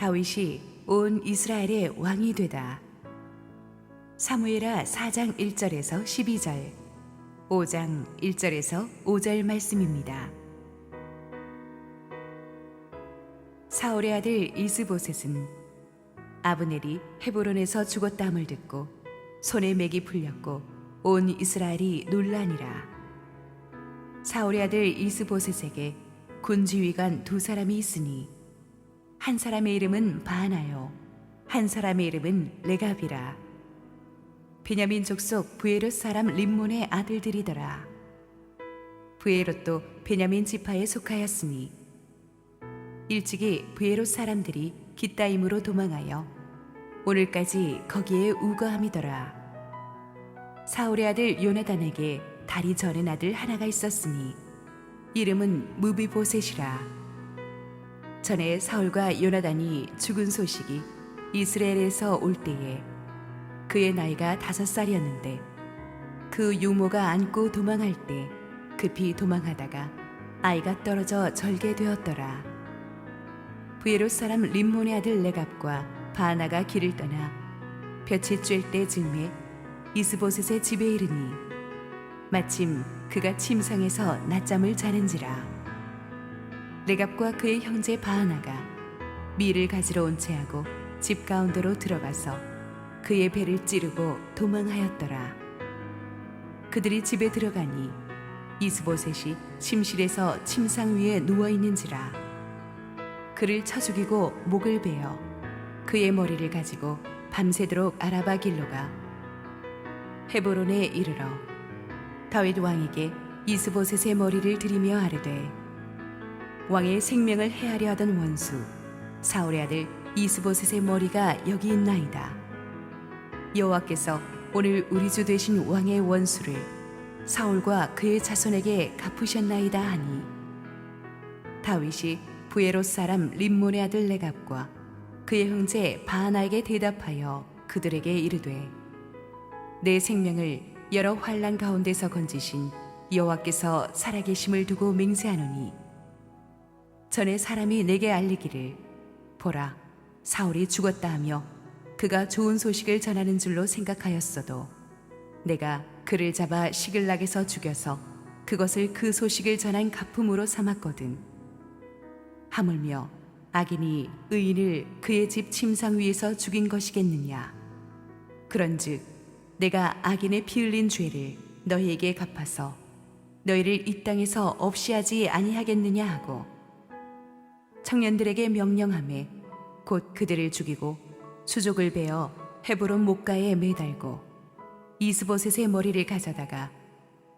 다윗이 온 이스라엘의 왕이 되다. 사무엘하 4장 1절에서 12절, 5장 1절에서 5절 말씀입니다. 사울의 아들 이스보셋은 아브넬이 헤브론에서 죽었다함을 듣고 손에 맥이 풀렸고 온 이스라엘이 놀라니라. 사울의 아들 이스보셋에게 군지휘관 두 사람이 있으니 한 사람의 이름은 바하나요, 한 사람의 이름은 레갑이라. 베냐민 족속 브에롯 사람 림몬의 아들들이더라. 브에롯도 베냐민 지파에 속하였으니 일찍이 브에롯 사람들이 깃다임으로 도망하여 오늘까지 거기에 우거함이더라. 사울의 아들 요나단에게 다리 저는 아들 하나가 있었으니 이름은 무비보셋이라. 전에 사울과 요나단이 죽은 소식이 이스라엘에서 올 때에 그의 나이가 5살이었는데 그 유모가 안고 도망할 때 급히 도망하다가 아이가 떨어져 절게 되었더라. 브에롯 사람 림몬의 아들 레갑과 바하나가 길을 떠나 볕이 쬐을 때 즈음에 이스보셋의 집에 이르니 마침 그가 침상에서 낮잠을 자는지라. 레갑과 그의 형제 바하나가 밀을 가지러 온 채하고 집 가운데로 들어가서 그의 배를 찌르고 도망하였더라. 그들이 집에 들어가니 이스보셋이 침실에서 침상 위에 누워 있는지라. 그를 쳐 죽이고 목을 베어 그의 머리를 가지고 밤새도록 아라바 길로 가 헤브론에 이르러 다윗 왕에게 이스보셋의 머리를 들이며 아뢰되 왕의 생명을 해하려 하던 원수 사울의 아들 이스보셋의 머리가 여기 있나이다. 여호와께서 오늘 우리 주 되신 왕의 원수를 사울과 그의 자손에게 갚으셨나이다 하니 다윗이 브에롯 사람 림몬의 아들 레갑과 그의 형제 바하나에게 대답하여 그들에게 이르되 내 생명을 여러 환난 가운데서 건지신 여호와께서 살아계심을 두고 맹세하노니 전에 사람이 내게 알리기를 보라 사울이 죽었다 하며 그가 좋은 소식을 전하는 줄로 생각하였어도 내가 그를 잡아 시글락에서 죽여서 그것을 그 소식을 전한 가품으로 삼았거든. 하물며 악인이 의인을 그의 집 침상 위에서 죽인 것이겠느냐. 그런즉 내가 악인의 피 흘린 죄를 너희에게 갚아서 너희를 이 땅에서 없이 하지 아니하겠느냐 하고 청년들에게 명령하매 곧 그들을 죽이고 수족을 베어 헤브론 목가에 매달고 이스보셋의 머리를 가져다가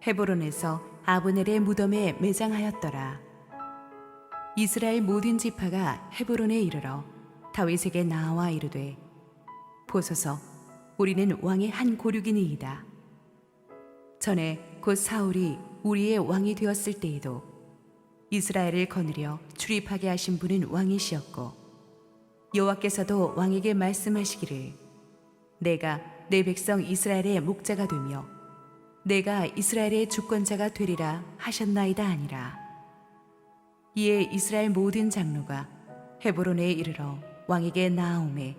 헤브론에서 아브넬의 무덤에 매장하였더라. 이스라엘 모든 지파가 헤브론에 이르러 다윗에게 나와 이르되 보소서 우리는 왕의 한 고륙이니이다. 전에 곧 사울이 우리의 왕이 되었을 때에도 이스라엘을 거느려 출입하게 하신 분은 왕이시었고 여호와께서도 왕에게 말씀하시기를 내가 내 백성 이스라엘의 목자가 되며 내가 이스라엘의 주권자가 되리라 하셨나이다 아니라. 이에 이스라엘 모든 장로가 헤브론에 이르러 왕에게 나아오매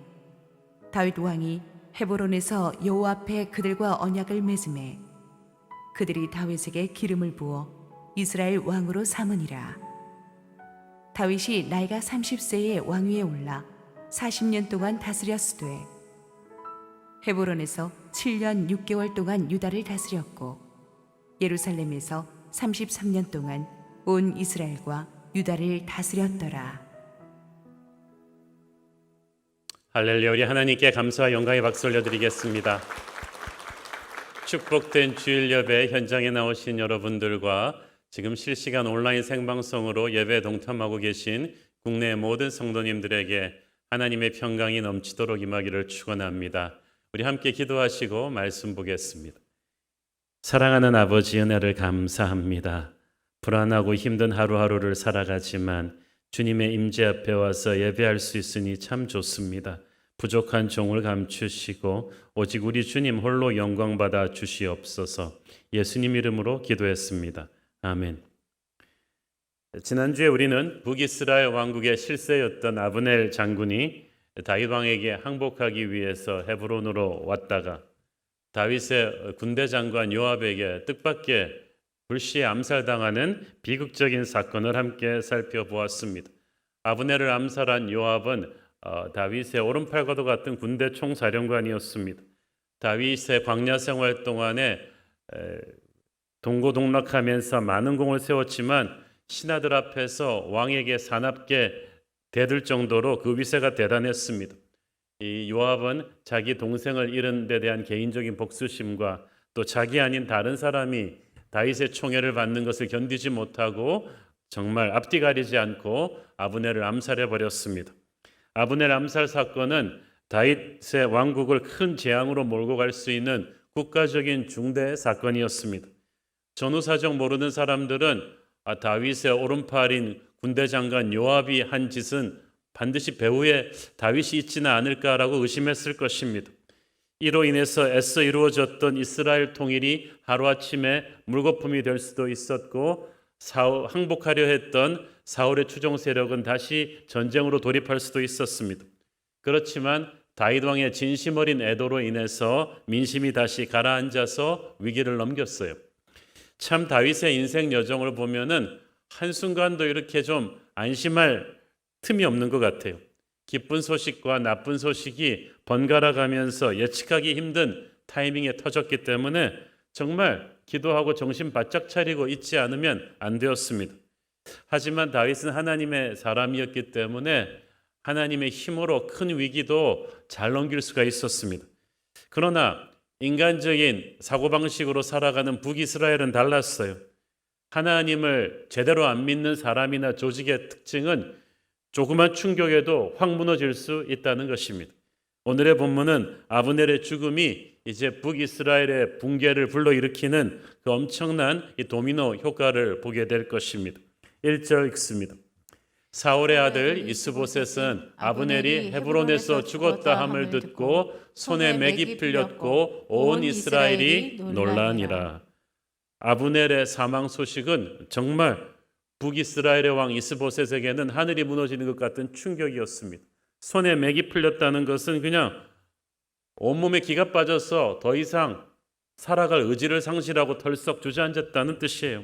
다윗 왕이 헤브론에서 여호와 앞에 그들과 언약을 맺음에 그들이 다윗에게 기름을 부어 이스라엘 왕으로 삼으니라. 다윗이 나이가 30세에 왕위에 올라 40년 동안 다스렸으되 헤브론에서 7년 6개월 동안 유다를 다스렸고 예루살렘에서 33년 동안 온 이스라엘과 유다를 다스렸더라. 할렐루야. 우리 하나님께 감사와 영광의 박수 올려드리겠습니다. 축복된 주일 예배 현장에 나오신 여러분들과 지금 실시간 온라인 생방송으로 예배에 동참하고 계신 국내 모든 성도님들에게 하나님의 평강이 넘치도록 임하기를 축원합니다. 우리 함께 기도하시고 말씀 보겠습니다. 사랑하는 아버지 은혜를 감사합니다. 불안하고 힘든 하루하루를 살아가지만 주님의 임재 앞에 와서 예배할 수 있으니 참 좋습니다. 부족한 종을 감추시고 오직 우리 주님 홀로 영광 받아 주시옵소서. 예수님 이름으로 기도했습니다. 아멘. 지난주에 우리는 북이스라엘 왕국의 실세였던 아브넬 장군이 다윗 왕에게 항복하기 위해서 헤브론으로 왔다가 다윗의 군대 장관 요압에게 뜻밖의 불시에 암살당하는 비극적인 사건을 함께 살펴보았습니다. 아브넬을 암살한 요압은 다윗의 오른팔과도 같은 군대 총사령관이었습니다. 다윗의 광야 생활 동안에 동고동락하면서 많은 공을 세웠지만 신하들 앞에서 왕에게 사납게 대들 정도로 그 위세가 대단했습니다. 이 요압은 자기 동생을 잃은 데 대한 개인적인 복수심과 또 자기 아닌 다른 사람이 다윗의 총애를 받는 것을 견디지 못하고 정말 앞뒤 가리지 않고 아브넬을 암살해 버렸습니다. 아브넬 암살 사건은 다윗의 왕국을 큰 재앙으로 몰고 갈 수 있는 국가적인 중대 사건이었습니다. 전후 사정 모르는 사람들은 다윗의 오른팔인 군대 장관 요압이 한 짓은 반드시 배후에 다윗이 있지는 않을까라고 의심했을 것입니다. 이로 인해서 애써 이루어졌던 이스라엘 통일이 하루아침에 물거품이 될 수도 있었고 항복하려 했던 사울의 추종 세력은 다시 전쟁으로 돌입할 수도 있었습니다. 그렇지만 다윗 왕의 진심 어린 애도로 인해서 민심이 다시 가라앉아서 위기를 넘겼어요. 참 다윗의 인생 여정을 보면은 한순간도 이렇게 좀 안심할 틈이 없는 것 같아요. 기쁜 소식과 나쁜 소식이 번갈아 가면서 예측하기 힘든 타이밍에 터졌기 때문에 정말 기도하고 정신 바짝 차리고 있지 않으면 안 되었습니다. 하지만 다윗은 하나님의 사람이었기 때문에 하나님의 힘으로 큰 위기도 잘 넘길 수가 있었습니다. 그러나 인간적인 사고방식으로 살아가는 북이스라엘은 달랐어요. 하나님을 제대로 안 믿는 사람이나 조직의 특징은 조그만 충격에도 확 무너질 수 있다는 것입니다. 오늘의 본문은 아브넬의 죽음이 이제 북이스라엘의 붕괴를 불러일으키는 그 엄청난 이 도미노 효과를 보게 될 것입니다. 1절 읽습니다. 사울의 아들 이스보셋은 아브넬이 헤브론에서 죽었다 함을 듣고 손에 맥이 풀렸고 온 이스라엘이 놀라니라. 아브넬의 사망 소식은 정말 북이스라엘의 왕 이스보셋에게는 하늘이 무너지는 것 같은 충격이었습니다. 손에 맥이 풀렸다는 것은 그냥 온몸에 기가 빠져서 더 이상 살아갈 의지를 상실하고 털썩 주저앉았다는 뜻이에요.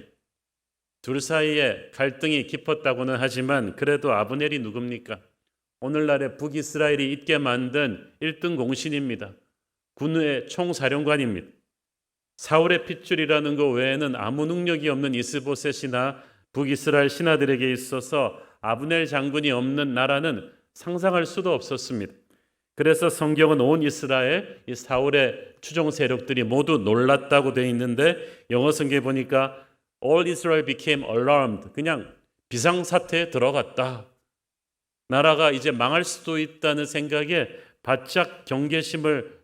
둘 사이에 갈등이 깊었다고는 하지만 그래도 아브넬이 누굽니까? 오늘날의 북이스라엘이 있게 만든 1등 공신입니다. 군의 총사령관입니다. 사울의 핏줄이라는 것 외에는 아무 능력이 없는 이스보셋이나 북이스라엘 신하들에게 있어서 아브넬 장군이 없는 나라는 상상할 수도 없었습니다. 그래서 성경은 온 이스라엘, 이 사울의 추종 세력들이 모두 놀랐다고 되어 있는데 영어 성경에 보니까 All Israel became alarmed. 그냥 비상사태에 들어갔다. 나라가 이제 망할 수도 있다는 생각에 바짝 경계심을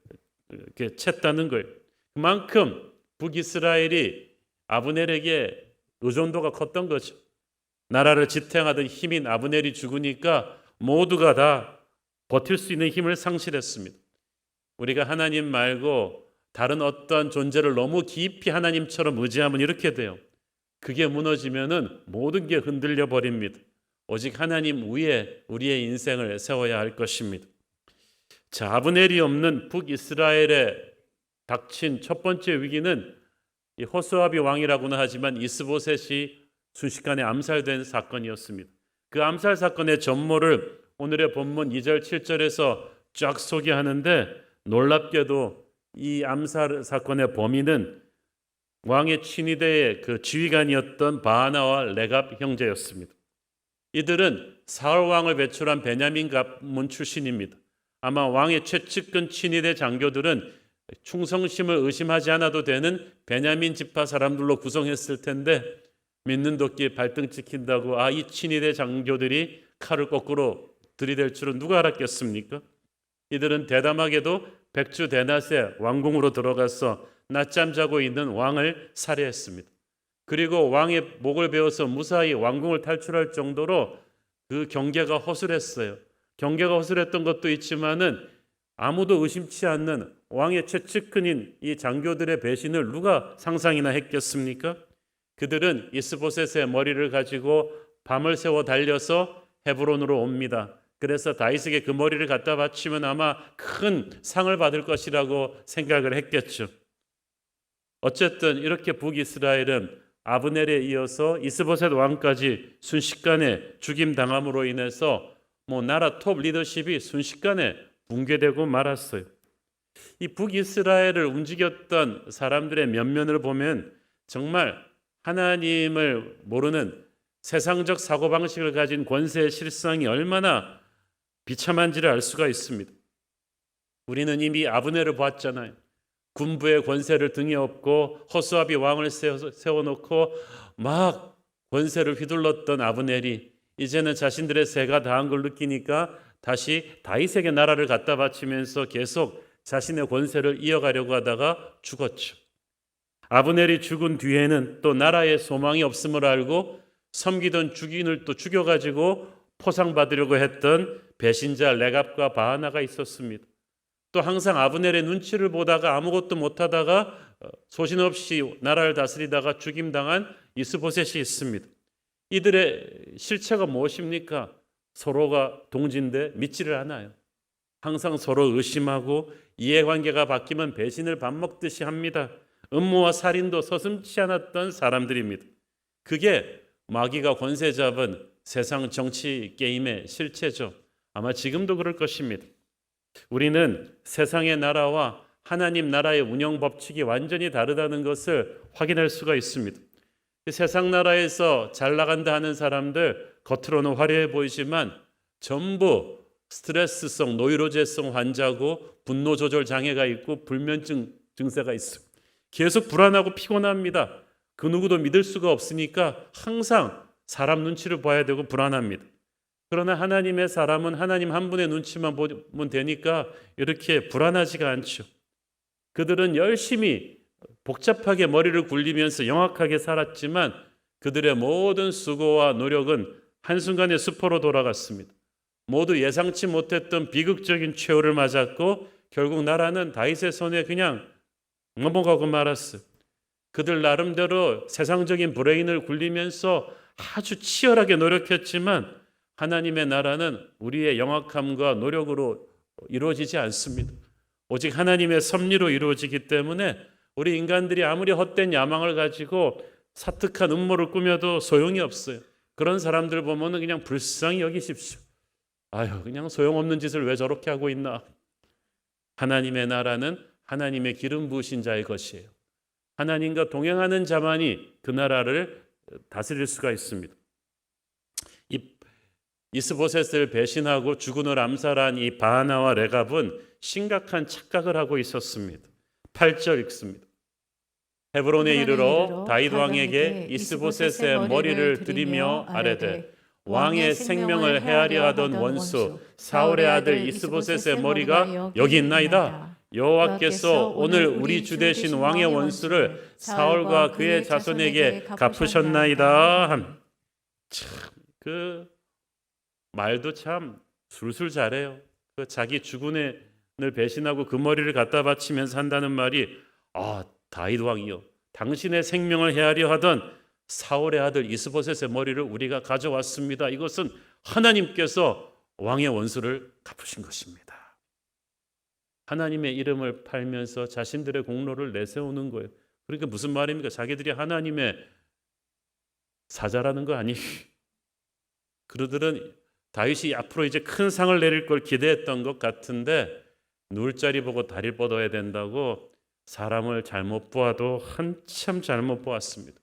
이렇게 챘다는 거예요. 그만큼 북이스라엘이 아브넬에게 의존도가 컸던 거죠. 나라를 지탱하던 힘인 아브넬이 죽으니까 모두가 다 버틸 수 있는 힘을 상실했습니다. 우리가 하나님 말고 다른 어떤 존재를 너무 깊이 하나님처럼 의지하면 이렇게 돼요. 그게 무너지면은 모든 게 흔들려 버립니다. 오직 하나님 위에 우리의 인생을 세워야 할 것입니다. 자, 아브넬이 없는 북이스라엘에 닥친 첫 번째 위기는 이 호수아비 왕이라고는 하지만 이스보셋이 순식간에 암살된 사건이었습니다. 그 암살 사건의 전모를 오늘의 본문 2절 7절에서 쫙 소개하는데 놀랍게도 이 암살 사건의 범인은 왕의 친위대의 그 지휘관이었던 바하나와 레갑 형제였습니다. 이들은 사울 왕을 배출한 베냐민 가문 출신입니다. 아마 왕의 최측근 친위대 장교들은 충성심을 의심하지 않아도 되는 베냐민 지파 사람들로 구성했을 텐데 믿는 도끼에 발등 찍힌다고 이 친위대 장교들이 칼을 거꾸로 들이댈 줄은 누가 알았겠습니까? 이들은 대담하게도 백주 대낮에 왕궁으로 들어가서 낮잠 자고 있는 왕을 살해했습니다. 그리고 왕의 목을 베어서 무사히 왕궁을 탈출할 정도로 그 경계가 허술했어요. 경계가 허술했던 것도 있지만은 아무도 의심치 않는 왕의 최측근인 이 장교들의 배신을 누가 상상이나 했겠습니까? 그들은 이스보셋의 머리를 가지고 밤을 새워 달려서 헤브론으로 옵니다. 그래서 다윗에게 그 머리를 갖다 바치면 아마 큰 상을 받을 것이라고 생각을 했겠죠. 어쨌든 이렇게 북이스라엘은 아브넬에 이어서 이스보셋 왕까지 순식간에 죽임당함으로 인해서 나라 톱 리더십이 순식간에 붕괴되고 말았어요. 이 북이스라엘을 움직였던 사람들의 면면을 보면 정말 하나님을 모르는 세상적 사고방식을 가진 권세의 실상이 얼마나 비참한지를 알 수가 있습니다. 우리는 이미 아브넬을 보았잖아요. 군부의 권세를 등에 업고 허수아비 왕을 세워놓고 막 권세를 휘둘렀던 아브넬이 이제는 자신들의 새가 다한 걸 느끼니까 다시 다윗에게 나라를 갖다 바치면서 계속 자신의 권세를 이어가려고 하다가 죽었죠. 아브넬이 죽은 뒤에는 또 나라에 소망이 없음을 알고 섬기던 주인을 또 죽여가지고 포상받으려고 했던 배신자 레갑과 바하나가 있었습니다. 또 항상 아브넬의 눈치를 보다가 아무것도 못하다가 소신없이 나라를 다스리다가 죽임당한 이스보셋이 있습니다. 이들의 실체가 무엇입니까? 서로가 동지인데 믿지를 않아요. 항상 서로 의심하고 이해관계가 바뀌면 배신을 밥 먹듯이 합니다. 음모와 살인도 서슴지 않았던 사람들입니다. 그게 마귀가 권세 잡은 세상 정치 게임의 실체죠. 아마 지금도 그럴 것입니다. 우리는 세상의 나라와 하나님 나라의 운영 법칙이 완전히 다르다는 것을 확인할 수가 있습니다. 세상 나라에서 잘 나간다 하는 사람들 겉으로는 화려해 보이지만 전부 스트레스성 노이로제성 환자고 분노 조절 장애가 있고 불면증 증세가 있어요. 계속 불안하고 피곤합니다. 그 누구도 믿을 수가 없으니까 항상 사람 눈치를 봐야 되고 불안합니다. 그러나 하나님의 사람은 하나님 한 분의 눈치만 보면 되니까 이렇게 불안하지가 않죠. 그들은 열심히 복잡하게 머리를 굴리면서 영악하게 살았지만 그들의 모든 수고와 노력은 한순간에 수포로 돌아갔습니다. 모두 예상치 못했던 비극적인 최후를 맞았고 결국 나라는 다윗의 손에 그냥 넘어가고 말았어요. 그들 나름대로 세상적인 브레인을 굴리면서 아주 치열하게 노력했지만 하나님의 나라는 우리의 영악함과 노력으로 이루어지지 않습니다. 오직 하나님의 섭리로 이루어지기 때문에 우리 인간들이 아무리 헛된 야망을 가지고 사특한 음모를 꾸며도 소용이 없어요. 그런 사람들 보면 그냥 불쌍히 여기십시오. 아유, 그냥 소용없는 짓을 왜 저렇게 하고 있나. 하나님의 나라는 하나님의 기름 부으신 자의 것이에요. 하나님과 동행하는 자만이 그 나라를 다스릴 수가 있습니다. 이스보셋을 배신하고 주군을 암살한 이 바하나와 레갑은 심각한 착각을 하고 있었습니다. 8절 읽습니다. 헤브론에 이르러 다윗 왕에게 이스보셋의 머리를 들이며 아뢰되 왕의 생명을 헤아려 하던 원수 사울의 아들 이스보셋의 머리가 여기 있나이다. 여호와께서 오늘 우리 주 되신 왕의 원수를 사울과 그의 자손에게 갚으셨나이다. 참, 그 말도 참 술술 잘해요. 그 자기 주군을 배신하고 그 머리를 갖다 바치면서 한다는 말이 다윗 왕이요, 당신의 생명을 헤아려 하던 사울의 아들 이스보셋의 머리를 우리가 가져왔습니다. 이것은 하나님께서 왕의 원수를 갚으신 것입니다. 하나님의 이름을 팔면서 자신들의 공로를 내세우는 거예요. 그러니까 무슨 말입니까? 자기들이 하나님의 사자라는 거 아니에요. 그들은 다윗이 앞으로 이제 큰 상을 내릴 걸 기대했던 것 같은데 누울 자리 보고 다리를 뻗어야 된다고 사람을 잘못 보아도 한참 잘못 보았습니다.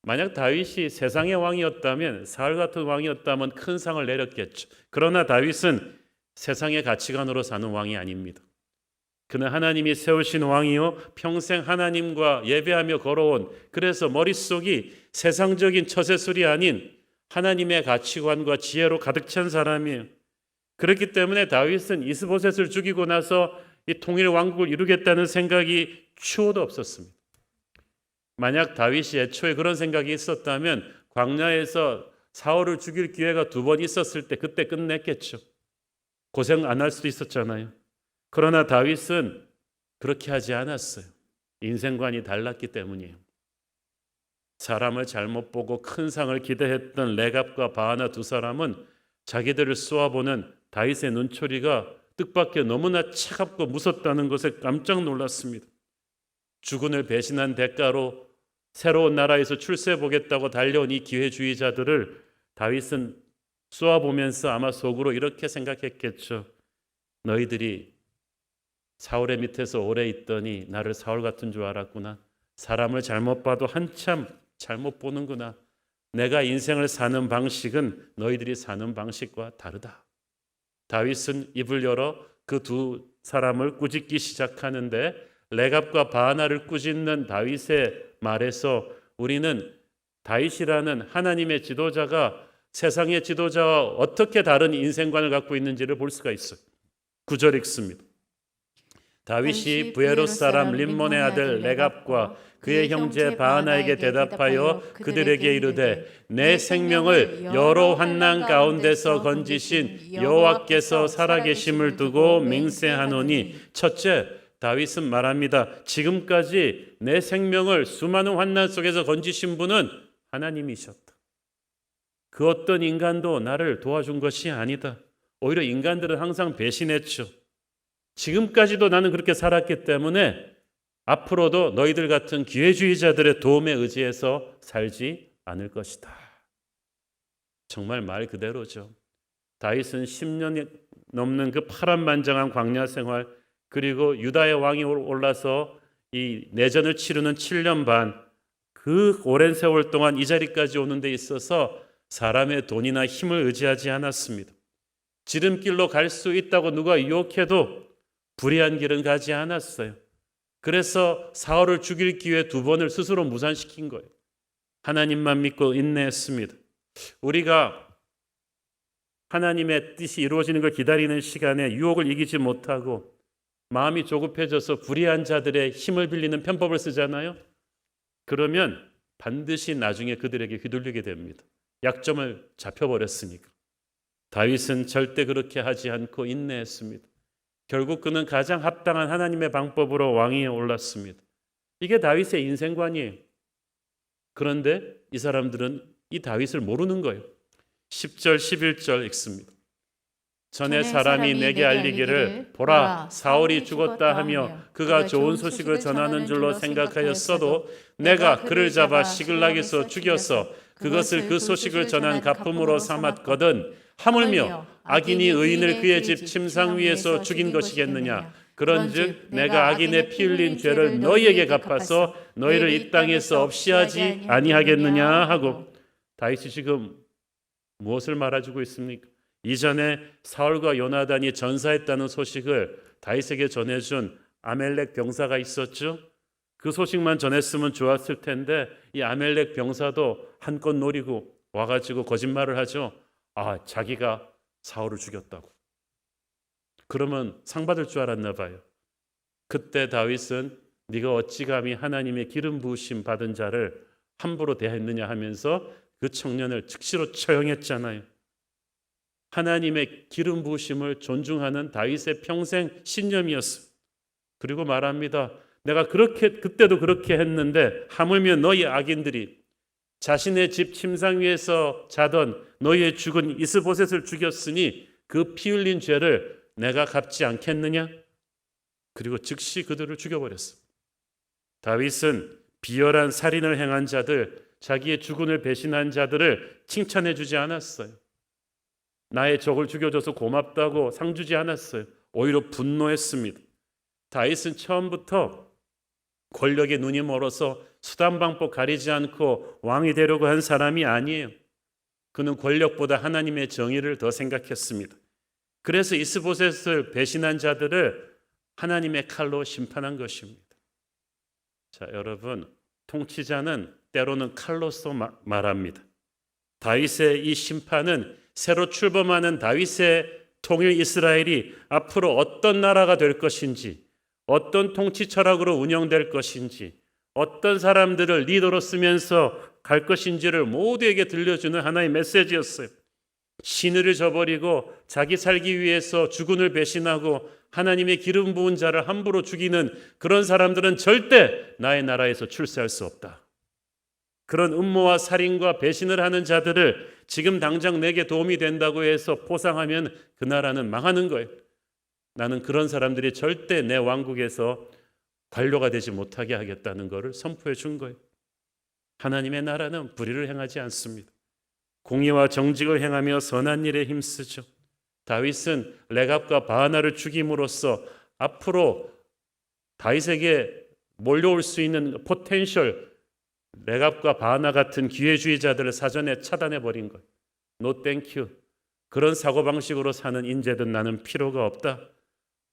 만약 다윗이 세상의 왕이었다면, 사울 같은 왕이었다면 큰 상을 내렸겠죠. 그러나 다윗은 세상의 가치관으로 사는 왕이 아닙니다. 그는 하나님이 세우신 왕이요, 평생 하나님과 예배하며 걸어온, 그래서 머릿속이 세상적인 처세술이 아닌 하나님의 가치관과 지혜로 가득 찬 사람이에요. 그렇기 때문에 다윗은 이스보셋을 죽이고 나서 이 통일 왕국을 이루겠다는 생각이 추호도 없었습니다. 만약 다윗이 애초에 그런 생각이 있었다면 광야에서 사울을 죽일 기회가 2번 있었을 때 그때 끝냈겠죠. 고생 안 할 수도 있었잖아요. 그러나 다윗은 그렇게 하지 않았어요. 인생관이 달랐기 때문이에요. 사람을 잘못 보고 큰 상을 기대했던 레갑과 바하나 두 사람은 자기들을 쏘아보는 다윗의 눈초리가 뜻밖의 너무나 차갑고 무섭다는 것에 깜짝 놀랐습니다. 주군을 배신한 대가로 새로운 나라에서 출세해 보겠다고 달려온 이 기회주의자들을 다윗은 쏘아보면서 아마 속으로 이렇게 생각했겠죠. 너희들이 사울의 밑에서 오래 있더니 나를 사울 같은 줄 알았구나. 사람을 잘못 봐도 한참 잘못 보는구나. 내가 인생을 사는 방식은 너희들이 사는 방식과 다르다. 다윗은 입을 열어 그 두 사람을 꾸짖기 시작하는데 레갑과 바하나를 꾸짖는 다윗의 말에서 우리는 다윗이라는 하나님의 지도자가 세상의 지도자와 어떻게 다른 인생관을 갖고 있는지를 볼 수가 있어요. 9절 읽습니다. 다윗이 부에롯 사람 림몬의 아들 레갑과 그의 형제 바하나에게 대답하여 그들에게 이르되 내 생명을 여러 환난 가운데서 건지신 여호와께서 살아계심을 두고 맹세하노니. 첫째, 다윗은 말합니다. 지금까지 내 생명을 수많은 환난 속에서 건지신 분은 하나님이셨다. 그 어떤 인간도 나를 도와준 것이 아니다. 오히려 인간들은 항상 배신했죠. 지금까지도 나는 그렇게 살았기 때문에 앞으로도 너희들 같은 기회주의자들의 도움에 의지해서 살지 않을 것이다. 정말 말 그대로죠. 다윗은 10년이 넘는 그 파란만장한 광야 생활, 그리고 유다의 왕이 올라서 이 내전을 치르는 7년 반, 그 오랜 세월 동안 이 자리까지 오는 데 있어서 사람의 돈이나 힘을 의지하지 않았습니다. 지름길로 갈 수 있다고 누가 유혹해도 불의한 길은 가지 않았어요. 그래서 사울을 죽일 기회 2번을 스스로 무산시킨 거예요. 하나님만 믿고 인내했습니다. 우리가 하나님의 뜻이 이루어지는 걸 기다리는 시간에 유혹을 이기지 못하고 마음이 조급해져서 불의한 자들의 힘을 빌리는 편법을 쓰잖아요. 그러면 반드시 나중에 그들에게 휘둘리게 됩니다. 약점을 잡혀버렸으니까. 다윗은 절대 그렇게 하지 않고 인내했습니다. 결국 그는 가장 합당한 하나님의 방법으로 왕위에 올랐습니다. 이게 다윗의 인생관이에요. 그런데 이 사람들은 이 다윗을 모르는 거예요. 10절 11절 읽습니다. 전에 사람이 내게 알리기를 보라 사울이 죽었다 하며 그가 좋은 소식을 전하는 줄로 생각하였어도 내가 그를 잡아 시글락에서 죽여서 그것을 그 소식을 전한 가품으로 삼았거든. 하물며 악인이 의인을 그의 집 침상 위에서 죽인 것이겠느냐. 그런즉 내가 악인의 피 흘린 죄를 너희에게 갚아서 너희를 이 땅에서 없이 하지 아니하겠느냐 하고. 다윗이 지금 무엇을 말해주고 있습니까? 이전에 사울과 요나단이 전사했다는 소식을 다윗에게 전해준 아멜렉 병사가 있었죠. 그 소식만 전했으면 좋았을 텐데 이 아멜렉 병사도 한껏 노리고 와가지고 거짓말을 하죠. 자기가 사울을 죽였다고. 그러면 상 받을 줄 알았나 봐요. 그때 다윗은 네가 어찌 감히 하나님의 기름 부으심 받은 자를 함부로 대했느냐 하면서 그 청년을 즉시로 처형했잖아요. 하나님의 기름 부으심을 존중하는 다윗의 평생 신념이었어요. 그리고 말합니다. 내가 그때도 그렇게 했는데 하물며 너희 악인들이 자신의 집 침상 위에서 자던 너희의 죽은 이스보셋을 죽였으니 그 피 흘린 죄를 내가 갚지 않겠느냐? 그리고 즉시 그들을 죽여버렸어. 다윗은 비열한 살인을 행한 자들, 자기의 주군을 배신한 자들을 칭찬해 주지 않았어요. 나의 적을 죽여줘서 고맙다고 상 주지 않았어요. 오히려 분노했습니다. 다윗은 처음부터 권력에 눈이 멀어서 수단방법 가리지 않고 왕이 되려고 한 사람이 아니에요. 그는 권력보다 하나님의 정의를 더 생각했습니다. 그래서 이스보셋을 배신한 자들을 하나님의 칼로 심판한 것입니다. 자, 여러분, 통치자는 때로는 칼로서 말합니다. 다윗의 이 심판은 새로 출범하는 다윗의 통일 이스라엘이 앞으로 어떤 나라가 될 것인지, 어떤 통치 철학으로 운영될 것인지, 어떤 사람들을 리더로 쓰면서 갈 것인지를 모두에게 들려주는 하나의 메시지였어요. 신의를 저버리고 자기 살기 위해서 주군을 배신하고 하나님의 기름 부은 자를 함부로 죽이는 그런 사람들은 절대 나의 나라에서 출세할 수 없다. 그런 음모와 살인과 배신을 하는 자들을 지금 당장 내게 도움이 된다고 해서 포상하면 그 나라는 망하는 거예요. 나는 그런 사람들이 절대 내 왕국에서 관료가 되지 못하게 하겠다는 것을 선포해 준 거예요. 하나님의 나라는 불의를 행하지 않습니다. 공의와 정직을 행하며 선한 일에 힘쓰죠. 다윗은 레갑과 바하나를 죽임으로써 앞으로 다윗에게 몰려올 수 있는 포텐셜 레갑과 바하나 같은 기회주의자들을 사전에 차단해 버린 거예요. No thank you. 그런 사고방식으로 사는 인재든 나는 필요가 없다.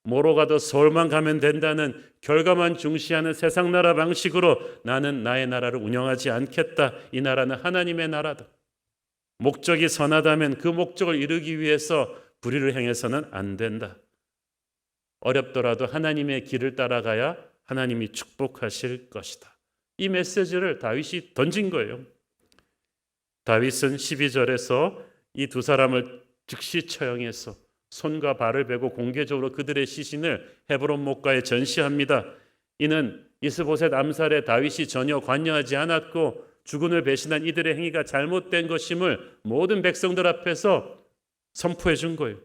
뭐로 가도 서울만 가면 된다는 결과만 중시하는 세상 나라 방식으로 나는 나의 나라를 운영하지 않겠다. 이 나라는 하나님의 나라다. 목적이 선하다면 그 목적을 이루기 위해서 불의를 행해서는 안 된다. 어렵더라도 하나님의 길을 따라가야 하나님이 축복하실 것이다. 이 메시지를 다윗이 던진 거예요. 다윗은 12절에서 이 두 사람을 즉시 처형해서 손과 발을 베고 공개적으로 그들의 시신을 헤브론 목가에 전시합니다. 이는 이스보셋 암살에 다윗이 전혀 관여하지 않았고 주군을 배신한 이들의 행위가 잘못된 것임을 모든 백성들 앞에서 선포해 준 거예요.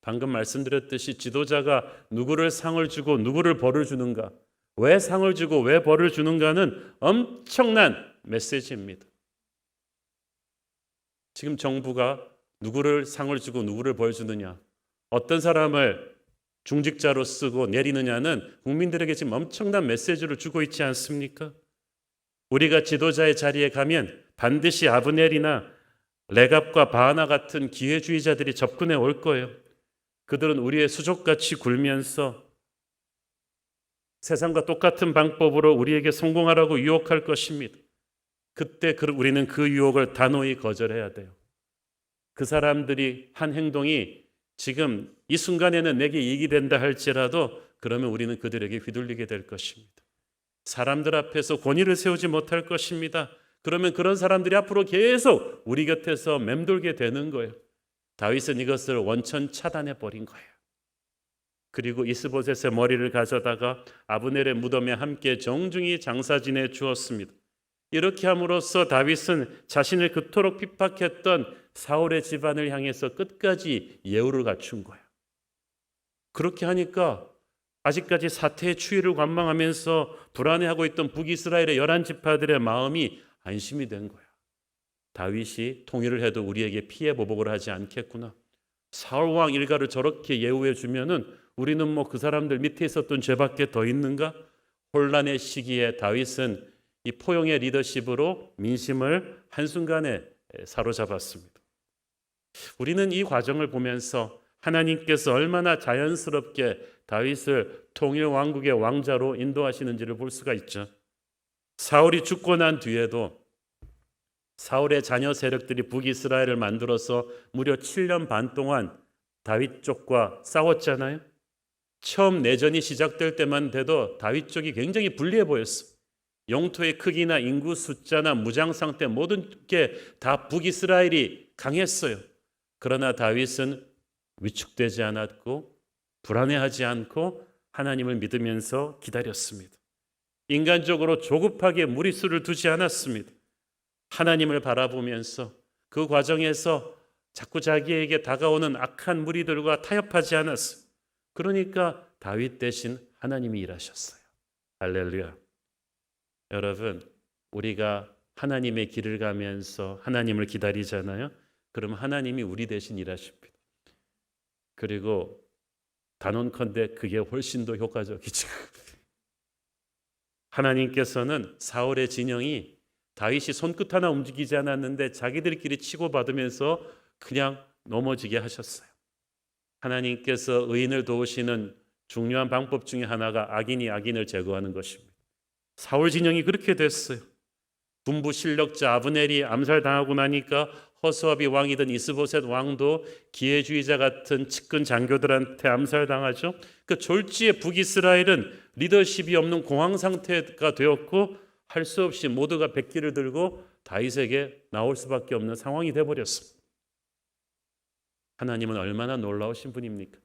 방금 말씀드렸듯이 지도자가 누구를 상을 주고 누구를 벌을 주는가, 왜 상을 주고 왜 벌을 주는가는 엄청난 메시지입니다. 지금 정부가 누구를 상을 주고 누구를 벌 주느냐, 어떤 사람을 중직자로 쓰고 내리느냐는 국민들에게 지금 엄청난 메시지를 주고 있지 않습니까? 우리가 지도자의 자리에 가면 반드시 아브넬이나 레갑과 바하나 같은 기회주의자들이 접근해 올 거예요. 그들은 우리의 수족같이 굴면서 세상과 똑같은 방법으로 우리에게 성공하라고 유혹할 것입니다. 그때 우리는 그 유혹을 단호히 거절해야 돼요. 그 사람들이 한 행동이 지금 이 순간에는 내게 이익이 된다 할지라도 그러면 우리는 그들에게 휘둘리게 될 것입니다. 사람들 앞에서 권위를 세우지 못할 것입니다. 그러면 그런 사람들이 앞으로 계속 우리 곁에서 맴돌게 되는 거예요. 다윗은 이것을 원천 차단해 버린 거예요. 그리고 이스보셋의 머리를 가져다가 아브넬의 무덤에 함께 정중히 장사 지내 주었습니다. 이렇게 함으로써 다윗은 자신을 그토록 핍박했던 사울의 집안을 향해서 끝까지 예우를 갖춘 거예요. 그렇게 하니까 아직까지 사태의 추이를 관망하면서 불안해하고 있던 북이스라엘의 11지파들의 마음이 안심이 된 거예요. 다윗이 통일을 해도 우리에게 피해 보복을 하지 않겠구나. 사울 왕 일가를 저렇게 예우해 주면은 우리는 뭐 그 사람들 밑에 있었던 죄밖에 더 있는가? 혼란의 시기에 다윗은 이 포용의 리더십으로 민심을 한순간에 사로잡았습니다. 우리는 이 과정을 보면서 하나님께서 얼마나 자연스럽게 다윗을 통일 왕국의 왕자로 인도하시는지를 볼 수가 있죠. 사울이 죽고 난 뒤에도 사울의 자녀 세력들이 북이스라엘을 만들어서 무려 7년 반 동안 다윗 쪽과 싸웠잖아요. 처음 내전이 시작될 때만 돼도 다윗 쪽이 굉장히 불리해 보였어. 영토의 크기나 인구 숫자나 무장 상태 모든 게 다 북이스라엘이 강했어요. 그러나 다윗은 위축되지 않았고 불안해하지 않고 하나님을 믿으면서 기다렸습니다. 인간적으로 조급하게 무리수를 두지 않았습니다. 하나님을 바라보면서 그 과정에서 자꾸 자기에게 다가오는 악한 무리들과 타협하지 않았어요. 그러니까 다윗 대신 하나님이 일하셨어요. 할렐루야. 여러분, 우리가 하나님의 길을 가면서 하나님을 기다리잖아요. 그럼 하나님이 우리 대신 일하십니다. 그리고 단언컨대 그게 훨씬 더 효과적이죠. 하나님께서는 사울의 진영이 다윗이 손끝 하나 움직이지 않았는데 자기들끼리 치고받으면서 그냥 넘어지게 하셨어요. 하나님께서 의인을 도우시는 중요한 방법 중에 하나가 악인이 악인을 제거하는 것입니다. 사울 진영이 그렇게 됐어요. 군부 실력자 아브넬이 암살당하고 나니까 허수아비 왕이던 이스보셋 왕도 기회주의자 같은 측근 장교들한테 암살당하죠. 그 졸지에 북이스라엘은 리더십이 없는 공황 상태가 되었고 할 수 없이 모두가 백기를 들고 다윗에게 나올 수밖에 없는 상황이 되어버렸습니다. 하나님은 얼마나 놀라우신 분입니까?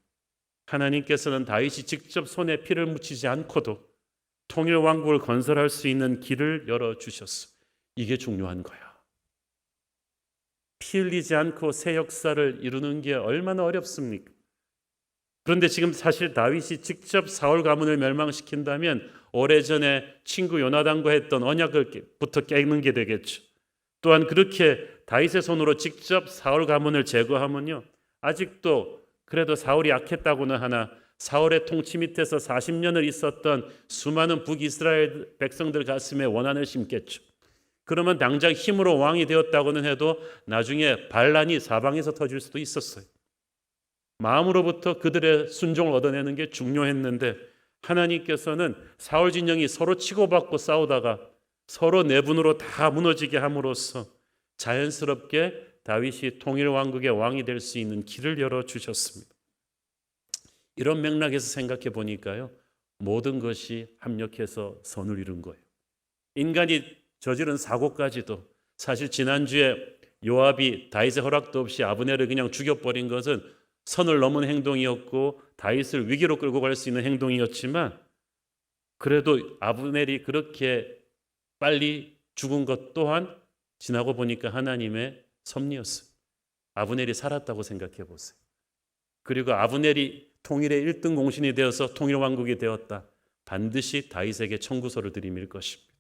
하나님께서는 다윗이 직접 손에 피를 묻히지 않고도 통일 왕국을 건설할 수 있는 길을 열어주셨어요. 이게 중요한 거야. 피 흘리지 않고 새 역사를 이루는 게 얼마나 어렵습니까? 그런데 지금 사실 다윗이 직접 사울 가문을 멸망시킨다면 오래전에 친구 요나단과 했던 언약을부터 깨는 게 되겠죠. 또한 그렇게 다윗의 손으로 직접 사울 가문을 제거하면요, 아직도 그래도 사울이 약했다고는 하나 사울의 통치 밑에서 40년을 있었던 수많은 북이스라엘 백성들 가슴에 원한을 심겠죠. 그러면 당장 힘으로 왕이 되었다고는 해도 나중에 반란이 사방에서 터질 수도 있었어요. 마음으로부터 그들의 순종을 얻어내는 게 중요했는데 하나님께서는 사울 진영이 서로 치고받고 싸우다가 서로 내분으로 다 무너지게 함으로써 자연스럽게 다윗이 통일 왕국의 왕이 될 수 있는 길을 열어주셨습니다. 이런 맥락에서 생각해 보니까요, 모든 것이 합력해서 선을 이룬 거예요. 인간이 저지른 사고까지도 사실 지난주에 요압이 다윗의 허락도 없이 아브넬을 그냥 죽여버린 것은 선을 넘은 행동이었고 다윗을 위기로 끌고 갈 수 있는 행동이었지만 그래도 아브넬이 그렇게 빨리 죽은 것 또한 지나고 보니까 하나님의 섭리였어요. 아브넬이 살았다고 생각해 보세요. 그리고 아브넬이 통일의 1등 공신이 되어서 통일왕국이 되었다. 반드시 다윗에게 청구서를 들이밀 것입니다.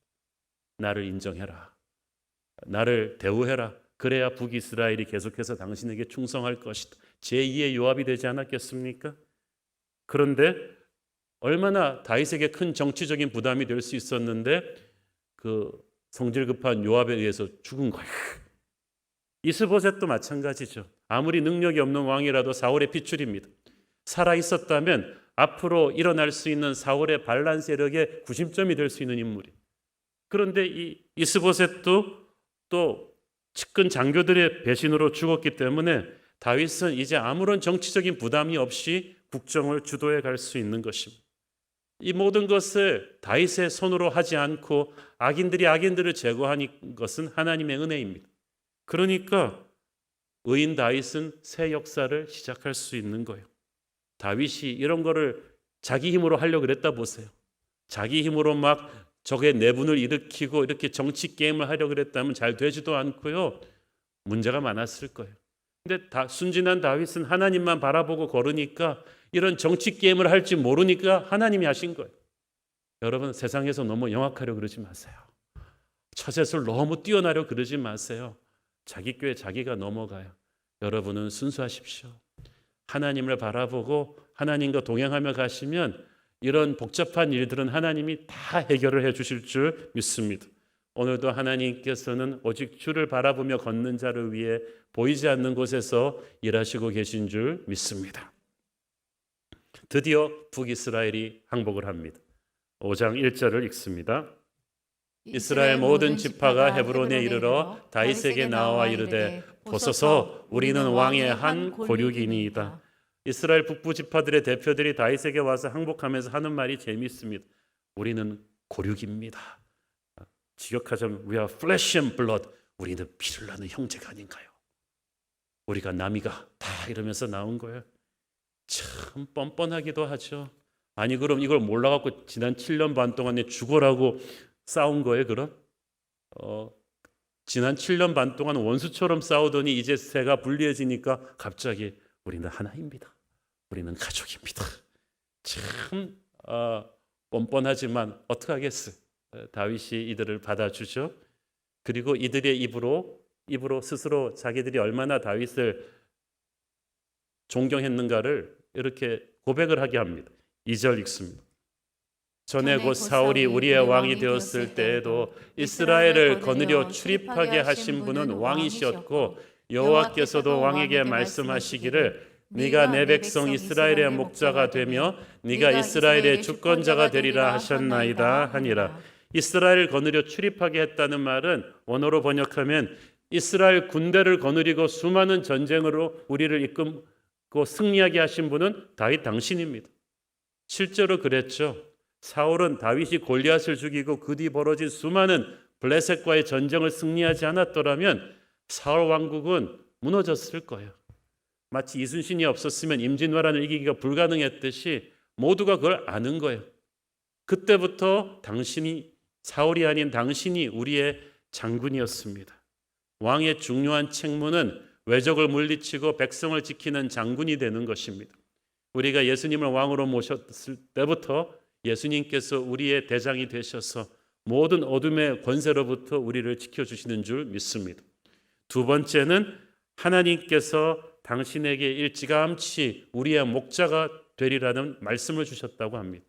나를 인정해라. 나를 대우해라. 그래야 북이스라엘이 계속해서 당신에게 충성할 것이다. 제2의 요압이 되지 않았겠습니까? 그런데 얼마나 다윗에게 큰 정치적인 부담이 될 수 있었는데 그 성질 급한 요압에 의해서 죽은 거예요. 이스보셋도 마찬가지죠. 아무리 능력이 없는 왕이라도 사울의 핏줄입니다. 살아있었다면 앞으로 일어날 수 있는 사울의 반란 세력의 구심점이 될 수 있는 인물이. 그런데 이 이스보셋도 또 측근 장교들의 배신으로 죽었기 때문에 다윗은 이제 아무런 정치적인 부담이 없이 국정을 주도해 갈 수 있는 것입니다. 이 모든 것을 다윗의 손으로 하지 않고 악인들이 악인들을 제거하는 것은 하나님의 은혜입니다. 그러니까 의인 다윗은 새 역사를 시작할 수 있는 거예요. 다윗이 이런 거를 자기 힘으로 하려고 그랬다 보세요. 자기 힘으로 막 적의 내분을 일으키고 이렇게 정치 게임을 하려고 그랬다면 잘 되지도 않고요. 문제가 많았을 거예요. 근데 순진한 다윗은 하나님만 바라보고 걸으니까 이런 정치 게임을 할지 모르니까 하나님이 하신 거예요. 여러분, 세상에서 너무 영악하려고 그러지 마세요. 처세술 너무 뛰어나려고 그러지 마세요. 자기 꾀에 자기가 넘어가요. 여러분은 순수하십시오. 하나님을 바라보고 하나님과 동행하며 가시면 이런 복잡한 일들은 하나님이 다 해결을 해 주실 줄 믿습니다. 오늘도 하나님께서는 오직 주를 바라보며 걷는 자를 위해 보이지 않는 곳에서 일하시고 계신 줄 믿습니다. 드디어 북이스라엘이 항복을 합니다. 5장 1절을 읽습니다. 이스라엘 모든 지파가 헤브론에 이르러 다윗에게 나와 이르되 보소서 우리는 왕의 한 고륙이니이다. 이스라엘 북부 지파들의 대표들이 다윗에게 와서 항복하면서 하는 말이 재미있습니다. 우리는 고륙입니다. 직역하자면 We are flesh and blood. 우리는 피를 나는 형제가 아닌가요? 우리가 남이가 다 이러면서 나온 거예요. 참 뻔뻔하기도 하죠. 아니 그럼 이걸 몰라갖고 지난 7년 반 동안에 죽어라고 싸운 거예요 그럼? 지난 7년 반 동안 원수처럼 싸우더니 이제 새가 분리해지니까 갑자기 우리는 하나입니다. 우리는 가족입니다. 참 뻔뻔하지만 어떡하겠어요. 다윗이 이들을 받아주죠. 그리고 이들의 입으로 스스로 자기들이 얼마나 다윗을 존경했는가를 이렇게 고백을 하게 합니다. 2절 읽습니다. 전에 곧 사울이 우리의 왕이 되었을 때에도 이스라엘을 거느려 출입하게 하신 분은 왕이셨고 여호와께서도 왕에게 말씀하시기를 네가 내 백성 이스라엘의 목자가 되며 네가 이스라엘의 주권자가 되리라 하셨나이다 하니라. 이스라엘을 거느려 출입하게 했다는 말은 원어로 번역하면 이스라엘 군대를 거느리고 수많은 전쟁으로 우리를 이끌고 승리하게 하신 분은 다윗 당신입니다. 실제로 그랬죠. 사울은 다윗이 골리앗을 죽이고 그 뒤 벌어진 수많은 블레셋과의 전쟁을 승리하지 않았더라면 사울 왕국은 무너졌을 거예요. 마치 이순신이 없었으면 임진왜란을 이기기가 불가능했듯이 모두가 그걸 아는 거예요. 그때부터 당신이 사울이 아닌 당신이 우리의 장군이었습니다. 왕의 중요한 책무는 외적을 물리치고 백성을 지키는 장군이 되는 것입니다. 우리가 예수님을 왕으로 모셨을 때부터 예수님께서 우리의 대장이 되셔서 모든 어둠의 권세로부터 우리를 지켜주시는 줄 믿습니다. 두 번째는 하나님께서 당신에게 일찌감치 우리의 목자가 되리라는 말씀을 주셨다고 합니다.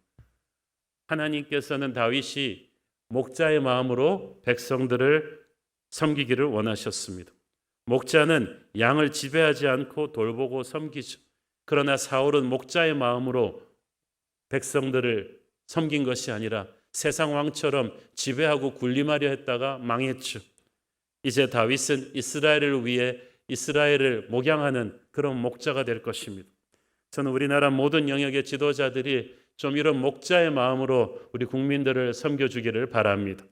하나님께서는 다윗이 목자의 마음으로 백성들을 섬기기를 원하셨습니다. 목자는 양을 지배하지 않고 돌보고 섬기죠. 그러나 사울은 목자의 마음으로 백성들을 섬긴 것이 아니라 세상 왕처럼 지배하고 군림하려 했다가 망했죠. 이제 다윗은 이스라엘을 위해 이스라엘을 목양하는 그런 목자가 될 것입니다. 저는 우리나라 모든 영역의 지도자들이 좀 이런 목자의 마음으로 우리 국민들을 섬겨주기를 바랍니다.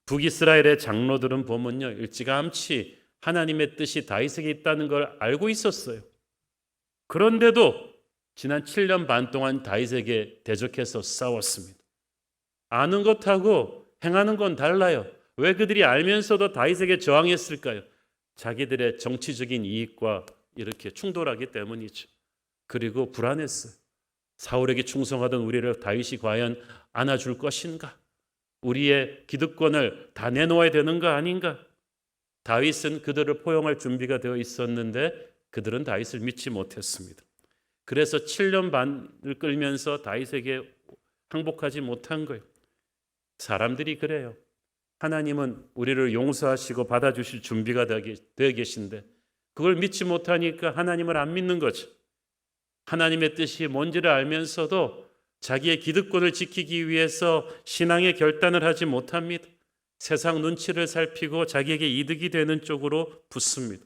북이스라엘의 장로들은 보면요, 일찌감치 하나님의 뜻이 다윗에게 있다는 걸 알고 있었어요. 그런데도 지난 7년 반 동안 다윗에게 대적해서 싸웠습니다. 아는 것하고 행하는 건 달라요. 왜 그들이 알면서도 다윗에게 저항했을까요? 자기들의 정치적인 이익과 이렇게 충돌하기 때문이죠. 그리고 불안했어요. 사울에게 충성하던 우리를 다윗이 과연 안아줄 것인가? 우리의 기득권을 다 내놓아야 되는 거 아닌가? 다윗은 그들을 포용할 준비가 되어 있었는데 그들은 다윗을 믿지 못했습니다. 그래서 7년 반을 끌면서 다윗에게 항복하지 못한 거예요. 사람들이 그래요. 하나님은 우리를 용서하시고 받아주실 준비가 되어 계신데 그걸 믿지 못하니까 하나님을 안 믿는 거죠. 하나님의 뜻이 뭔지를 알면서도 자기의 기득권을 지키기 위해서 신앙의 결단을 하지 못합니다. 세상 눈치를 살피고 자기에게 이득이 되는 쪽으로 붙습니다.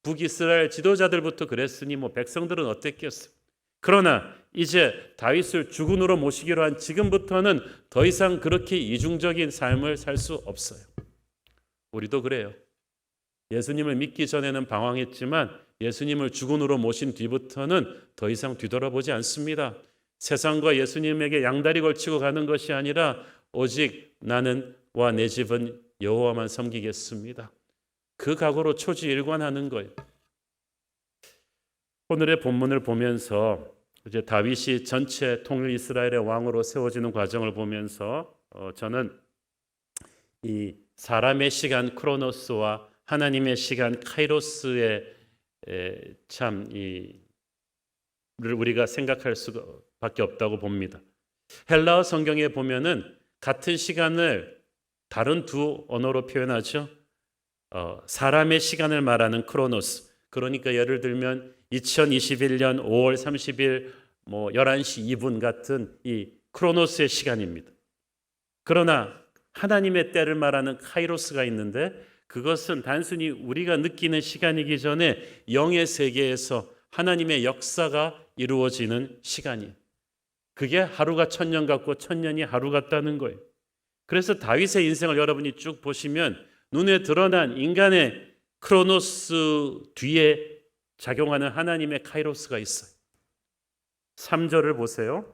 북이스라엘 지도자들부터 그랬으니 백성들은 어땠겠어요? 그러나 이제 다윗을 주군으로 모시기로 한 지금부터는 더 이상 그렇게 이중적인 삶을 살 수 없어요. 우리도 그래요. 예수님을 믿기 전에는 방황했지만 예수님을 주군으로 모신 뒤부터는 더 이상 뒤돌아보지 않습니다. 세상과 예수님에게 양다리 걸치고 가는 것이 아니라 오직 나는 와 내 집은 여호와만 섬기겠습니다. 그 각오로 초지일관하는 거예요. 오늘의 본문을 보면서 이제 다윗이 전체 통일 이스라엘의 왕으로 세워지는 과정을 보면서 저는 이 사람의 시간 크로노스와 하나님의 시간 카이로스의 우리가 생각할 수밖에 없다고 봅니다. 헬라어 성경에 보면은 같은 시간을 다른 두 언어로 표현하죠. 사람의 시간을 말하는 크로노스. 그러니까 예를 들면 2021년 5월 30일 11시 2분 같은 이 크로노스의 시간입니다. 그러나 하나님의 때를 말하는 카이로스가 있는데 그것은 단순히 우리가 느끼는 시간이기 전에 영의 세계에서 하나님의 역사가 이루어지는 시간이에요. 그게 하루가 1000년 같고 1000년이 하루 같다는 거예요. 그래서 다윗의 인생을 여러분이 쭉 보시면 눈에 드러난 인간의 크로노스 뒤에 작용하는 하나님의 카이로스가 있어요. 3절을 보세요.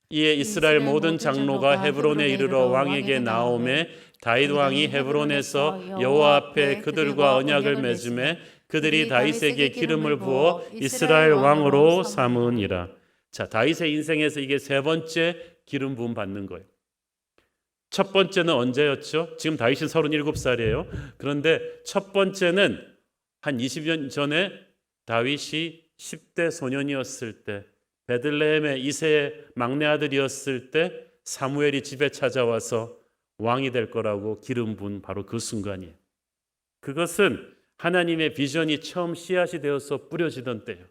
이에 이스라엘 모든 장로가 헤브론에 이르러 왕에게 나오매 다윗 왕이 헤브론에서 여호와 앞에 그들과 언약을 맺음에 그들이 다윗에게 기름을 부어 이스라엘 왕으로 삼으니라. 자, 다윗의 인생에서 이게 세 번째 기름 부음 받는 거예요. 첫 번째는 언제였죠? 지금 다윗이 37살이에요. 그런데 첫 번째는 한 20년 전에 다윗이 10대 소년이었을 때 베들레헴의 이세의 막내 아들이었을 때 사무엘이 집에 찾아와서 왕이 될 거라고 기름 부은 바로 그 순간이에요. 그것은 하나님의 비전이 처음 씨앗이 되어서 뿌려지던 때예요.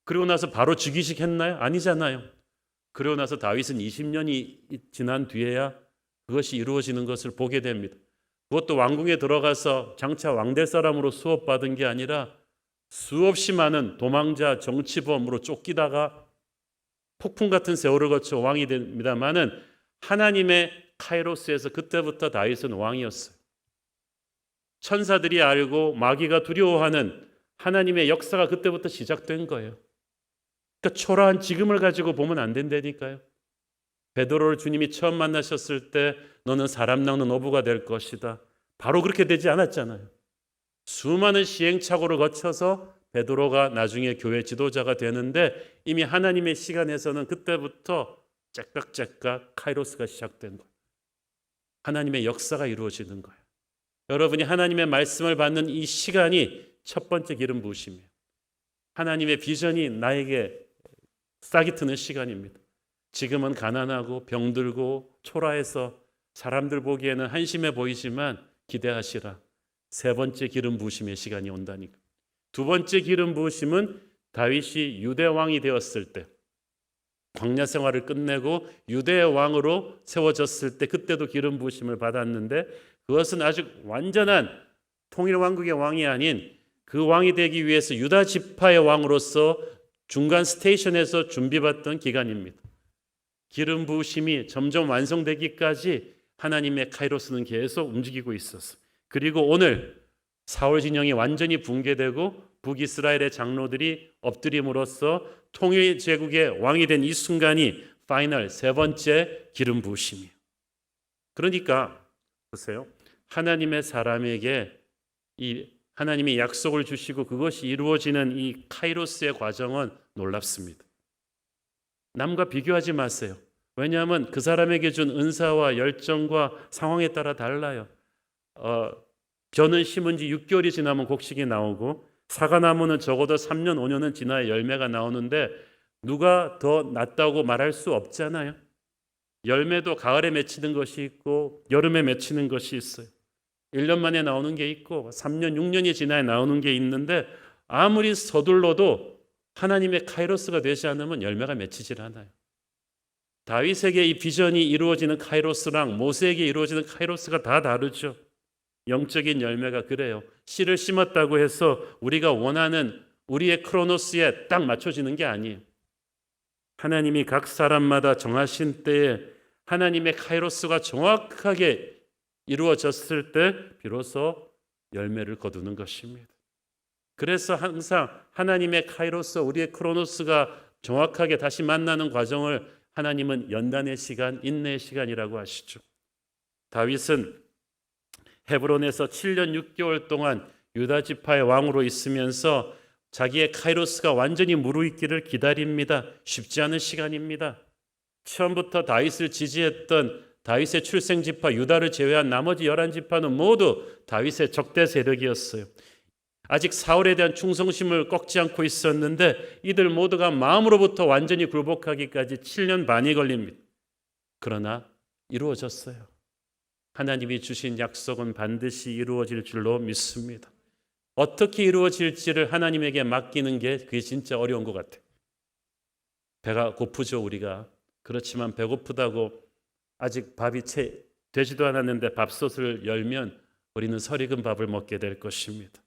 그리고 나서 바로 즉위식 했나요? 아니잖아요. 그리고 나서 다윗은 20년이 지난 뒤에야 그것이 이루어지는 것을 보게 됩니다. 그것도 왕궁에 들어가서 장차 왕될 사람으로 수업받은 게 아니라 수없이 많은 도망자 정치범으로 쫓기다가 폭풍 같은 세월을 거쳐 왕이 됩니다마는 하나님의 카이로스에서 그때부터 다윗은 왕이었어요. 천사들이 알고 마귀가 두려워하는 하나님의 역사가 그때부터 시작된 거예요. 그러니까 초라한 지금을 가지고 보면 안 된다니까요. 베드로를 주님이 처음 만나셨을 때 너는 사람 낚는 어부가 될 것이다. 바로 그렇게 되지 않았잖아요. 수많은 시행착오를 거쳐서 베드로가 나중에 교회 지도자가 되는데 이미 하나님의 시간에서는 그때부터 째깍째깍 카이로스가 시작된 거예요. 하나님의 역사가 이루어지는 거예요. 여러분이 하나님의 말씀을 받는 이 시간이 첫 번째 기름 부으심이에요. 하나님의 비전이 나에게 싹이 트는 시간입니다. 지금은 가난하고 병들고 초라해서 사람들 보기에는 한심해 보이지만 기대하시라. 세 번째 기름 부으심의 시간이 온다니까. 두 번째 기름 부으심은 다윗이 유대 왕이 되었을 때, 광야 생활을 끝내고 유대의 왕으로 세워졌을 때 그때도 기름 부으심을 받았는데 그것은 아직 완전한 통일 왕국의 왕이 아닌 그 왕이 되기 위해서 유다 지파의 왕으로서 중간 스테이션에서 준비받던 기간입니다. 기름 부으심이 점점 완성되기까지 하나님의 카이로스는 계속 움직이고 있었어요. 그리고 오늘 사울 진영이 완전히 붕괴되고 북이스라엘의 장로들이 엎드림으로써 통일 제국의 왕이 된 이 순간이 파이널 세 번째 기름 부으심이에요. 그러니까 보세요. 하나님의 사람에게 이 하나님이 약속을 주시고 그것이 이루어지는 이 카이로스의 과정은 놀랍습니다. 남과 비교하지 마세요. 왜냐하면 그 사람에게 준 은사와 열정과 상황에 따라 달라요. 벼는 심은 지 6개월이 지나면 곡식이 나오고 사과나무는 적어도 3년, 5년은 지나야 열매가 나오는데 누가 더 낫다고 말할 수 없잖아요. 열매도 가을에 맺히는 것이 있고 여름에 맺히는 것이 있어요. 1년 만에 나오는 게 있고 3년, 6년이 지나야 나오는 게 있는데 아무리 서둘러도 하나님의 카이로스가 되지 않으면 열매가 맺히질 않아요. 다윗에게 이 비전이 이루어지는 카이로스랑 모세에게 이루어지는 카이로스가 다 다르죠. 영적인 열매가 그래요. 씨를 심었다고 해서 우리가 원하는 우리의 크로노스에 딱 맞춰지는 게 아니에요. 하나님이 각 사람마다 정하신 때에 하나님의 카이로스가 정확하게 이루어졌을 때 비로소 열매를 거두는 것입니다. 그래서 항상 하나님의 카이로스, 우리의 크로노스가 정확하게 다시 만나는 과정을 하나님은 연단의 시간, 인내의 시간이라고 하시죠. 다윗은 헤브론에서 7년 6개월 동안 유다 지파의 왕으로 있으면서 자기의 카이로스가 완전히 무르익기를 기다립니다. 쉽지 않은 시간입니다. 처음부터 다윗을 지지했던 다윗의 출생 지파 유다를 제외한 나머지 11지파는 모두 다윗의 적대 세력이었어요. 아직 사울에 대한 충성심을 꺾지 않고 있었는데 이들 모두가 마음으로부터 완전히 굴복하기까지 7년 반이 걸립니다. 그러나 이루어졌어요. 하나님이 주신 약속은 반드시 이루어질 줄로 믿습니다. 어떻게 이루어질지를 하나님에게 맡기는 게 그게 진짜 어려운 것 같아요. 배가 고프죠, 우리가. 그렇지만 배고프다고 아직 밥이 채 되지도 않았는데 밥솥을 열면 우리는 설익은 밥을 먹게 될 것입니다.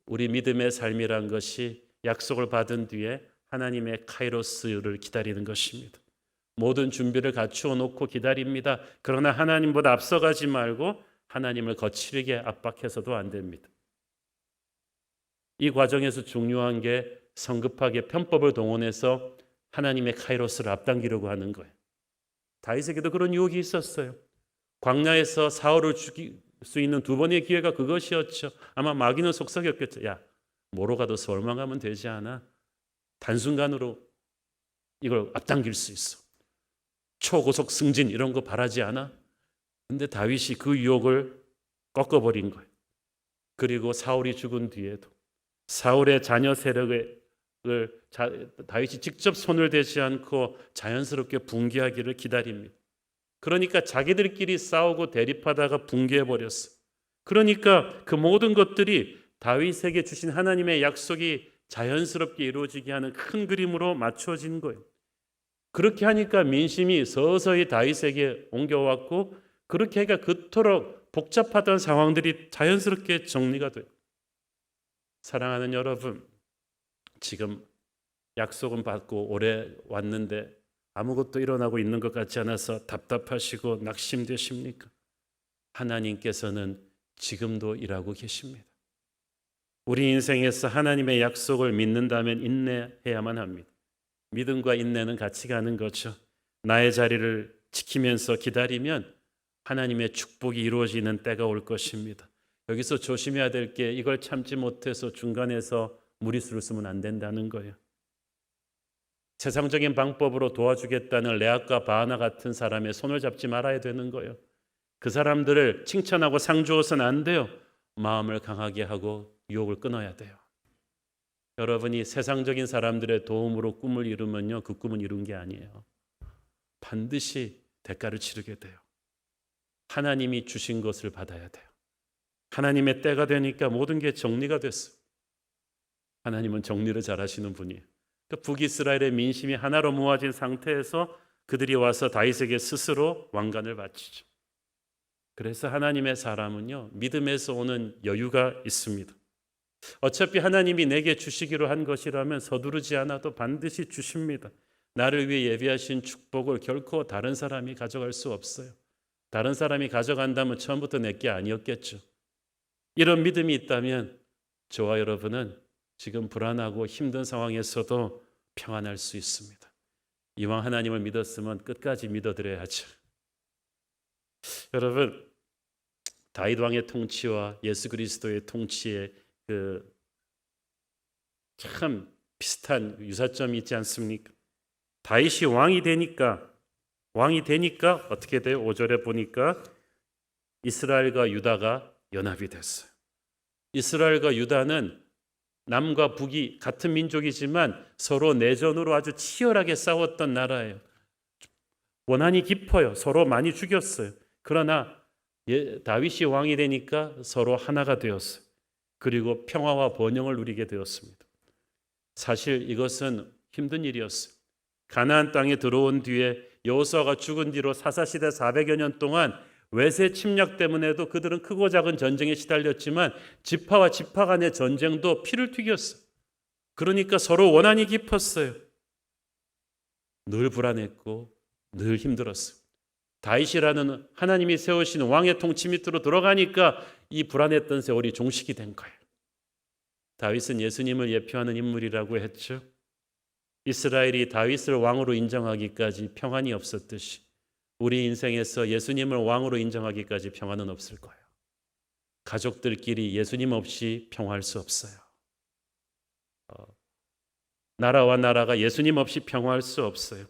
우리 믿음의 삶이란 것이 약속을 받은 뒤에 하나님의 카이로스를 기다리는 것입니다. 모든 준비를 갖추어 놓고 기다립니다. 그러나 하나님보다 앞서가지 말고 하나님을 거칠게 압박해서도 안 됩니다. 이 과정에서 중요한 게 성급하게 편법을 동원해서 하나님의 카이로스를 앞당기려고 하는 거예요. 다윗에게도 그런 유혹이 있었어요. 광야에서 사울을 죽일 수 있는 두 번의 기회가 그것이었죠. 아마 마귀는 속삭였겠죠. 야, 뭐로 가도 서울만 가면 되지 않아? 단순간으로 이걸 앞당길 수 있어. 초고속 승진 이런 거 바라지 않아? 근데 다윗이 그 유혹을 꺾어버린 거예요. 그리고 사울이 죽은 뒤에도 사울의 자녀 세력을 다윗이 직접 손을 대지 않고 자연스럽게 붕괴하기를 기다립니다. 그러니까 자기들끼리 싸우고 대립하다가 붕괴해버렸어. 그러니까 그 모든 것들이 다윗에게 주신 하나님의 약속이 자연스럽게 이루어지게 하는 큰 그림으로 맞춰진 거예요. 그렇게 하니까 민심이 서서히 다윗에게 옮겨왔고 그렇게 하니까 그토록 복잡하던 상황들이 자연스럽게 정리가 돼요. 사랑하는 여러분, 지금 약속은 받고 오래 왔는데 아무것도 일어나고 있는 것 같지 않아서 답답하시고 낙심되십니까? 하나님께서는 지금도 일하고 계십니다. 우리 인생에서 하나님의 약속을 믿는다면 인내해야만 합니다. 믿음과 인내는 같이 가는 거죠. 나의 자리를 지키면서 기다리면 하나님의 축복이 이루어지는 때가 올 것입니다. 여기서 조심해야 될 게 이걸 참지 못해서 중간에서 무리수를 쓰면 안 된다는 거예요. 세상적인 방법으로 도와주겠다는 레아과 바하나 같은 사람의 손을 잡지 말아야 되는 거예요. 그 사람들을 칭찬하고 상 주어서는 안 돼요. 마음을 강하게 하고 유혹을 끊어야 돼요. 여러분이 세상적인 사람들의 도움으로 꿈을 이루면요, 그 꿈은 이룬 게 아니에요. 반드시 대가를 치르게 돼요. 하나님이 주신 것을 받아야 돼요. 하나님의 때가 되니까 모든 게 정리가 됐어요. 하나님은 정리를 잘하시는 분이에요. 북이스라엘의 민심이 하나로 모아진 상태에서 그들이 와서 다윗에게 스스로 왕관을 바치죠. 그래서 하나님의 사람은요, 믿음에서 오는 여유가 있습니다. 어차피 하나님이 내게 주시기로 한 것이라면 서두르지 않아도 반드시 주십니다. 나를 위해 예비하신 축복을 결코 다른 사람이 가져갈 수 없어요. 다른 사람이 가져간다면 처음부터 내게 아니었겠죠. 이런 믿음이 있다면 저와 여러분은 지금 불안하고 힘든 상황에서도 평안할 수 있습니다. 이왕 하나님을 믿었으면 끝까지 믿어드려야죠. 여러분, 다윗 왕의 통치와 예수 그리스도의 통치에 참 비슷한 유사점이 있지 않습니까? 다윗이 왕이 되니까 어떻게 돼요? 5절에 보니까 이스라엘과 유다가 연합이 됐어요. 이스라엘과 유다는 남과 북이 같은 민족이지만 서로 내전으로 아주 치열하게 싸웠던 나라예요. 원한이 깊어요. 서로 많이 죽였어요. 그러나 다윗이 왕이 되니까 서로 하나가 되었어요. 그리고 평화와 번영을 누리게 되었습니다. 사실 이것은 힘든 일이었어요. 가나안 땅에 들어온 뒤에 여호수아가 죽은 뒤로 사사시대 400여 년 동안 외세 침략 때문에도 그들은 크고 작은 전쟁에 시달렸지만 지파와 지파 간의 전쟁도 피를 튀겼어요. 그러니까 서로 원한이 깊었어요. 늘 불안했고 늘 힘들었어요. 다윗이라는 하나님이 세우신 왕의 통치 밑으로 들어가니까 이 불안했던 세월이 종식이 된 거예요. 다윗은 예수님을 예표하는 인물이라고 했죠. 이스라엘이 다윗을 왕으로 인정하기까지 평안이 없었듯이 우리 인생에서 예수님을 왕으로 인정하기까지 평안은 없을 거예요. 가족들끼리 예수님 없이 평화할 수 없어요. 나라와 나라가 예수님 없이 평화할 수 없어요.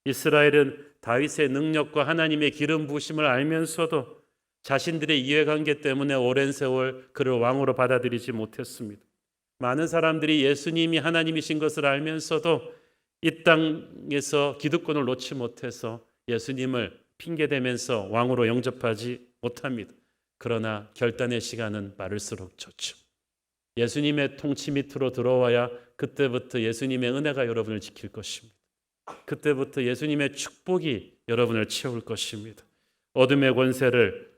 이스라엘은 다윗의 능력과 하나님의 기름 부으심을 알면서도 자신들의 이해관계 때문에 오랜 세월 그를 왕으로 받아들이지 못했습니다. 많은 사람들이 예수님이 하나님이신 것을 알면서도 이 땅에서 기득권을 놓지 못해서 예수님을 핑계대면서 왕으로 영접하지 못합니다. 그러나 결단의 시간은 빠를수록 좋죠. 예수님의 통치 밑으로 들어와야 그때부터 예수님의 은혜가 여러분을 지킬 것입니다. 그때부터 예수님의 축복이 여러분을 채울 것입니다. 어둠의 권세를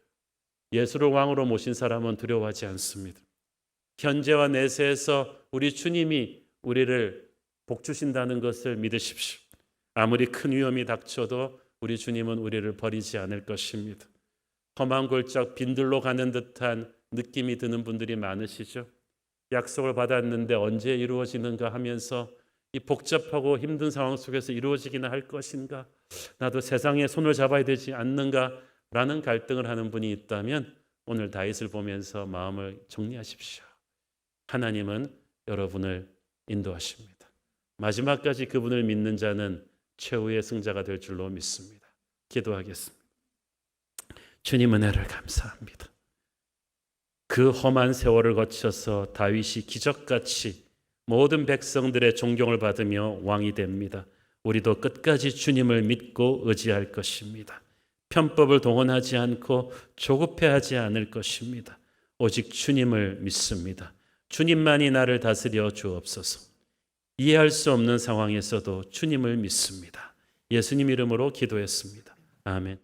예수를 왕으로 모신 사람은 두려워하지 않습니다. 현재와 내세에서 우리 주님이 우리를 복주신다는 것을 믿으십시오. 아무리 큰 위험이 닥쳐도 우리 주님은 우리를 버리지 않을 것입니다. 험한 골짜기 빈들로 가는 듯한 느낌이 드는 분들이 많으시죠. 약속을 받았는데 언제 이루어지는가 하면서 이 복잡하고 힘든 상황 속에서 이루어지기는 할 것인가, 나도 세상에 손을 잡아야 되지 않는가 라는 갈등을 하는 분이 있다면 오늘 다윗을 보면서 마음을 정리하십시오. 하나님은 여러분을 인도하십니다. 마지막까지 그분을 믿는 자는 최후의 승자가 될 줄로 믿습니다. 기도하겠습니다. 주님 은혜를 감사합니다. 그 험한 세월을 거쳐서 다윗이 기적같이 모든 백성들의 존경을 받으며 왕이 됩니다. 우리도 끝까지 주님을 믿고 의지할 것입니다. 편법을 동원하지 않고 조급해하지 않을 것입니다. 오직 주님을 믿습니다. 주님만이 나를 다스려 주옵소서. 이해할 수 없는 상황에서도 주님을 믿습니다. 예수님 이름으로 기도했습니다. 아멘.